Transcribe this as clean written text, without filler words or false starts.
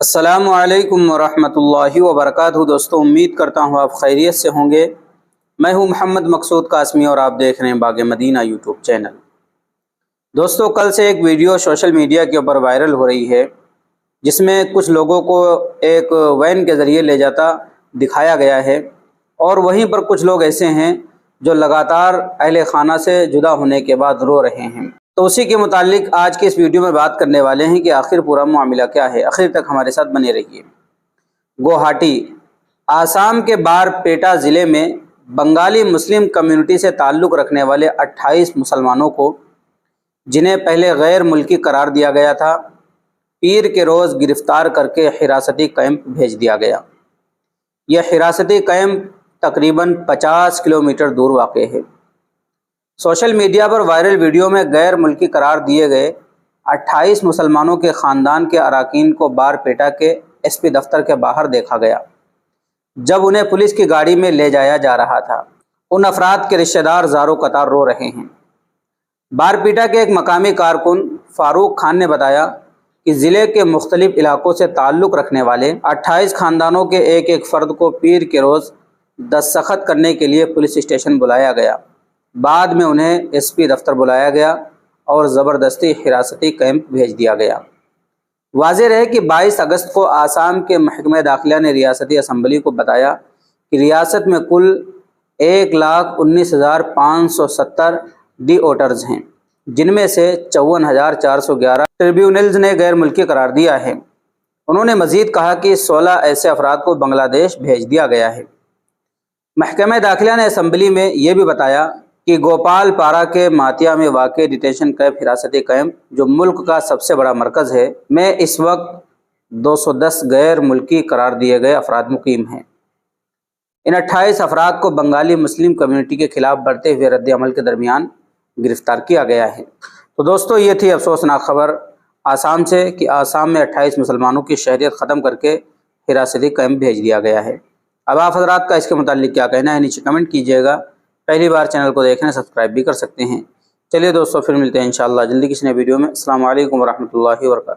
السلام علیکم ورحمۃ اللہ وبرکاتہ دوستوں، امید کرتا ہوں آپ خیریت سے ہوں گے۔ میں ہوں محمد مقصود قاسمی اور آپ دیکھ رہے ہیں باغ مدینہ یوٹیوب چینل۔ دوستوں، کل سے ایک ویڈیو سوشل میڈیا کے اوپر وائرل ہو رہی ہے جس میں کچھ لوگوں کو ایک وین کے ذریعے لے جاتا دکھایا گیا ہے، اور وہیں پر کچھ لوگ ایسے ہیں جو لگاتار اہل خانہ سے جدا ہونے کے بعد رو رہے ہیں۔ تو اسی کے متعلق آج کے اس ویڈیو میں بات کرنے والے ہیں کہ آخر پورا معاملہ کیا ہے۔ آخر تک ہمارے ساتھ بنے رہیے۔ گوہاٹی، آسام کے بارپیٹا ضلع میں بنگالی مسلم کمیونٹی سے تعلق رکھنے والے 28 مسلمانوں کو، جنہیں پہلے غیر ملکی قرار دیا گیا تھا، پیر کے روز گرفتار کر کے حراستی کیمپ بھیج دیا گیا۔ یہ حراستی کیمپ تقریباً 50 کلومیٹر دور واقع ہے۔ سوشل میڈیا پر وائرل ویڈیو میں غیر ملکی قرار دیے گئے 28 مسلمانوں کے خاندان کے اراکین کو بارپیٹا کے ایس پی دفتر کے باہر دیکھا گیا جب انہیں پولیس کی گاڑی میں لے جایا جا رہا تھا۔ ان افراد کے رشتہ دار زاروں قطار رو رہے ہیں۔ بارپیٹا کے ایک مقامی کارکن فاروق خان نے بتایا کہ ضلع کے مختلف علاقوں سے تعلق رکھنے والے 28 خاندانوں کے ایک ایک فرد کو پیر کے روز دستخط کرنے کے لیے پولیس اسٹیشن بلایا گیا۔ بعد میں انہیں ایس پی دفتر بلایا گیا اور زبردستی حراستی کیمپ بھیج دیا گیا۔ واضح رہے کہ 22 اگست کو آسام کے محکمہ داخلہ نے ریاستی اسمبلی کو بتایا کہ ریاست میں کل 1,19,570 ڈی اوٹرز ہیں، جن میں سے 54,411 ٹریبیونلز نے غیر ملکی قرار دیا ہے۔ انہوں نے مزید کہا کہ 16 ایسے افراد کو بنگلہ دیش بھیج دیا گیا ہے۔ محکمہ داخلہ نے اسمبلی میں یہ بھی بتایا کہ گوپال پارا کے ماتیا میں واقع ڈیٹینشن کیمپ حراستی کیمپ، جو ملک کا سب سے بڑا مرکز ہے، میں اس وقت 210 غیر ملکی قرار دیے گئے افراد مقیم ہیں۔ ان 28 افراد کو بنگالی مسلم کمیونٹی کے خلاف بڑھتے ہوئے رد عمل کے درمیان گرفتار کیا گیا ہے۔ تو دوستو، یہ تھی افسوسناک خبر آسام سے کہ آسام میں 28 مسلمانوں کی شہریت ختم کر کے حراستی کیمپ بھیج دیا گیا ہے۔ اب آپ حضرات کا اس کے متعلق کیا کہنا ہے، نیچے کمنٹ کیجیے گا۔ پہلی بار چینل کو دیکھیں سبسکرائب بھی کر سکتے ہیں۔ چلیے دوستو، پھر ملتے ہیں انشاءاللہ جلدی کسی نئے ویڈیو میں۔ السلام علیکم ورحمۃ اللہ وبرکاتہ۔